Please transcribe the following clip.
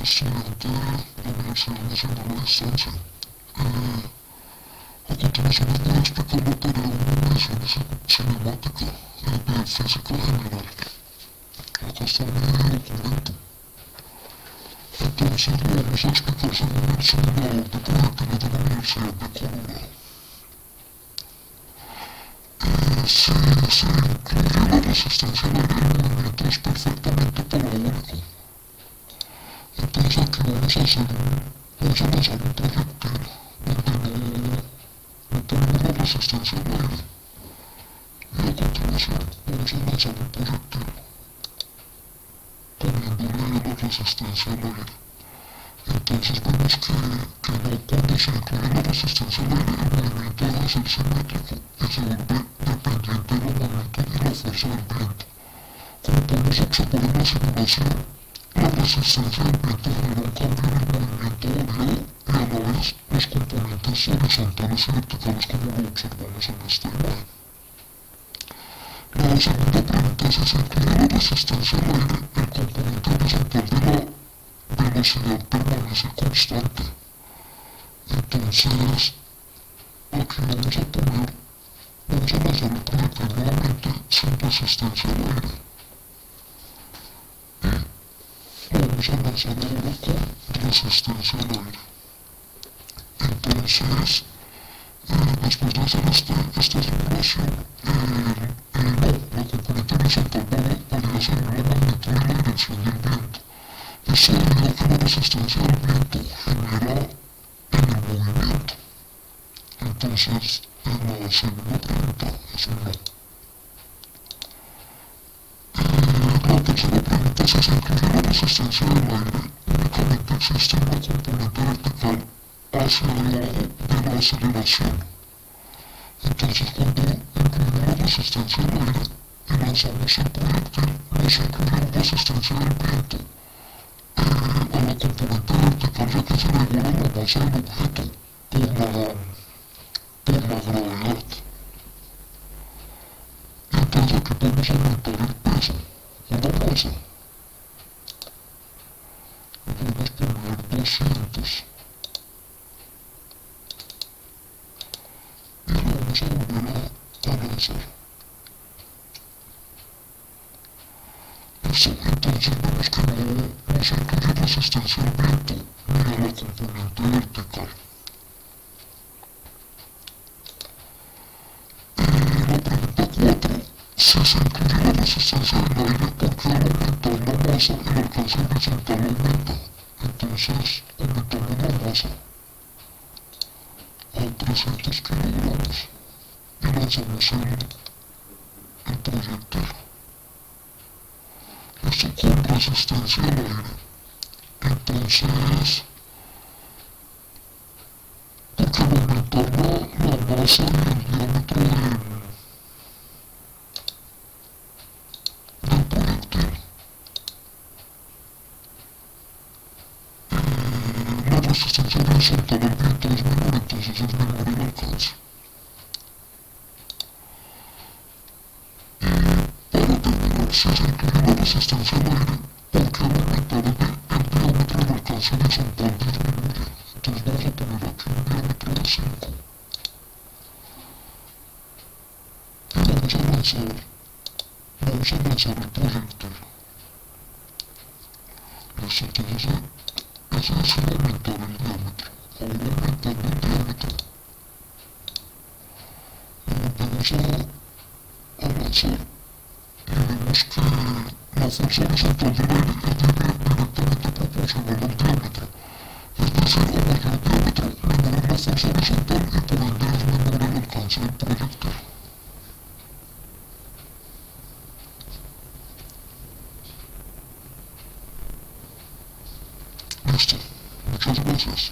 estudiante de la Universidad Nacional a Distancia. A continuación les voy a explicar la tarea de una medición cinemática de física general. Acá está mi documento. Entonces lo vamos a explicar según el simulador de proyectiles de la Universidad de Colombia. Si se incluye la resistencia al aire, el movimiento es perfectamente parabólico. Entonces aquí vamos a lanzar un proyectil donde no ponemos la resistencia al aire. Y a continuación vamos a lanzar un proyectil poniéndole la resistencia al aire. Entonces vemos que no, cuando se incluye la resistencia al aire, el movimiento deja de ser simétrico y se vuelve dependiente del momento y la fuerza del viento. Como podemos observar en la simulación, la resistencia del viento genera un cambio en el movimiento variado y a la vez los componentes horizontales y verticales como lo observamos en esta imagen. La segunda pregunta es si se incluye la resistencia al aire, el componente horizontal de la velocidad permanece constante. Entonces, aquí vamos a lanzar el proyectil nuevamente sin resistencia al aire. Y lo vamos a lanzar ahora con resistencia al aire. Entonces, después de hacer esta simulación, la componente horizontal varía según la magnitud y la dirección del viento. Esto debido a que la resistencia del viento genera en el movimiento. Entonces, la segunda pregunta es un no. La tercera pregunta es si se incluye la resistencia del aire, únicamente existe una componente vertical hacia el lado de la aceleración. Entonces, cuando incluimos la resistencia del aire y lanzamos el proyectil, no se incluye la resistencia del viento a la componente vertical, ya que se le iguala la masa del objeto por la gravedad. Y entonces aquí podemos aumentar el peso o la masa. Y podemos poner 200. Y lo vamos a volver a lanzar. Listo, entonces vemos que no se incluye resistencia al viento ni a la componente vertical. La pregunta 4. Si se incluye la resistencia del aire, ¿por qué al aumentar la masa el alcance horizontal aumenta? Entonces, aumentamos la masa a 300 kilogramos y lanzamos el proyectil. Esto con resistencia al aire. Entonces, porque al aumentar la masa y el diámetro del proyectil, la resistencia horizontal al viento es menor, entonces es menor el alcance. Para terminar, si se incluye la resistencia al aire, porque al aumentar el diámetro el alcance horizontal disminuye. Entonces vamos a poner aquí un diámetro de 5. Y vamos a lanzar el proyectil. Listo, entonces ese es sin aumentar el diámetro. Ahora aumentando el diámetro. Vamos a lanzar. Y vemos que la fuerza horizontal del aire es directamente proporcional al diámetro. Es decir, a mayor diámetro, menor es la fuerza horizontal y por ende es menor el alcance del proyectil. Listo. Muchas gracias.